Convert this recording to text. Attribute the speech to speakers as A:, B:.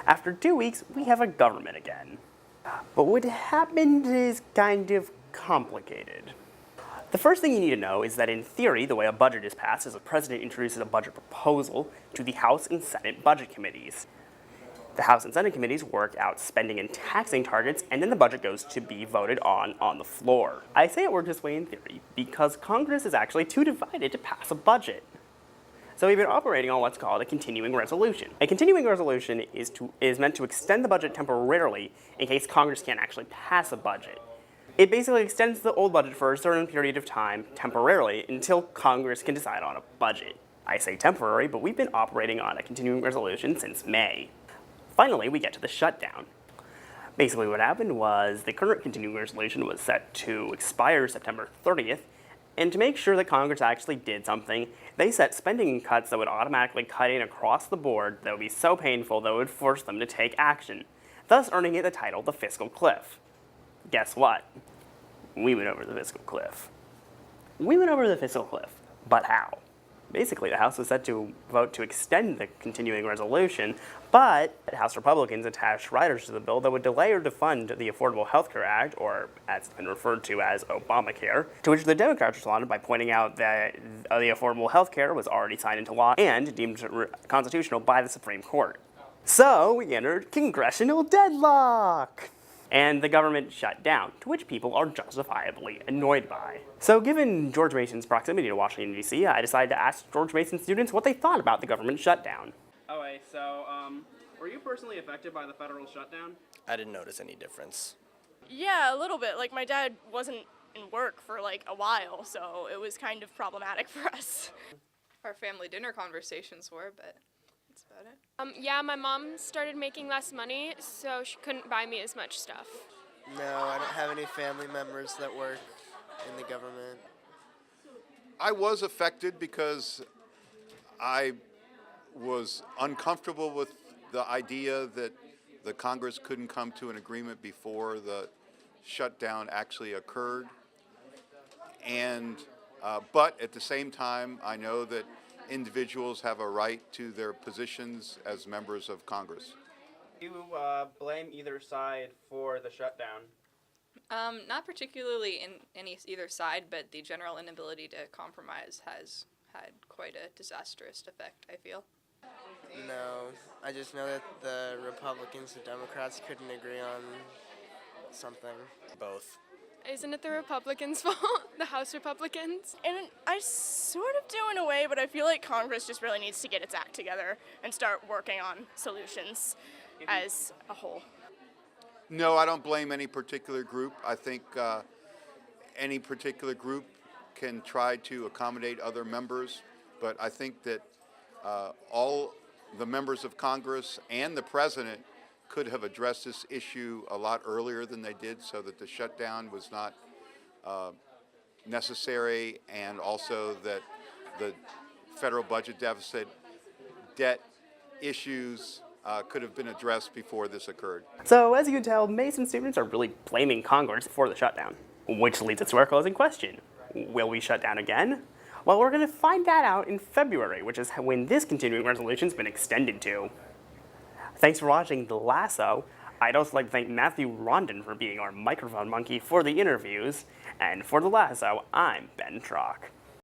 A: After 2 weeks, we have a government again. But what happened is kind of complicated. The first thing you need to know is that in theory, the way a budget is passed is the president introduces a budget proposal to the House and Senate budget committees. The House and Senate committees work out spending and taxing targets, and then the budget goes to be voted on the floor. I say it works this way in theory because Congress is actually too divided to pass a budget. So we've been operating on what's called a continuing resolution. A continuing resolution is meant to extend the budget temporarily in case Congress can't actually pass a budget. It basically extends the old budget for a certain period of time temporarily until Congress can decide on a budget. I say temporary, but we've been operating on a continuing resolution since May. Finally, we get to the shutdown. Basically what happened was the current continuing resolution was set to expire September 30th, and to make sure that Congress actually did something, they set spending cuts that would automatically cut in across the board that would be so painful that it would force them to take action, thus earning it the title the fiscal cliff. Guess what? We went over the fiscal cliff. We went over the fiscal cliff, but how? Basically, the House was set to vote to extend the continuing resolution, but House Republicans attached riders to the bill that would delay or defund the Affordable Health Care Act, or as it's been referred to as Obamacare, to which the Democrats responded by pointing out that the Affordable Health Care was already signed into law and deemed constitutional by the Supreme Court. So we entered congressional deadlock! And the government shut down, to which people are justifiably annoyed by. So given George Mason's proximity to Washington, D.C., I decided to ask George Mason students what they thought about the government shutdown.
B: Okay, so, were you personally affected by the federal shutdown?
C: I didn't notice any difference.
D: Yeah, a little bit. Like, my dad wasn't in work for, like, a while, so it was kind of problematic for us.
E: Our family dinner conversations were, but that's about it.
F: Yeah, my mom started making less money, so she couldn't buy me as much stuff.
G: No, I don't have any family members that work in the government.
H: I was affected because I was uncomfortable with the idea that the Congress couldn't come to an agreement before the shutdown actually occurred. And, but at the same time, I know that individuals have a right to their positions as members of Congress.
B: Do you blame either side for the shutdown?
E: Not particularly in either side, but the general inability to compromise has had quite a disastrous effect, I feel.
G: No, I just know that the Republicans and Democrats couldn't agree on something.
C: Both.
F: Isn't it the Republicans' fault? The House Republicans?
D: And I sort of do in a way, but I feel like Congress just really needs to get its act together and start working on solutions as a whole.
H: No, I don't blame any particular group. I think any particular group can try to accommodate other members, but I think that all the members of Congress and the president could have addressed this issue a lot earlier than they did, so that the shutdown was not necessary, and also that the federal budget deficit, debt issues could have been addressed before this occurred.
A: So as you can tell, Mason students are really blaming Congress for the shutdown, which leads us to our closing question. Will we shut down again? Well, we're going to find that out in February, which is when this continuing resolution's been extended to. Thanks for watching The Lasso. I'd also like to thank Matthew Rondon for being our microphone monkey for the interviews. And for The Lasso, I'm Ben Trock.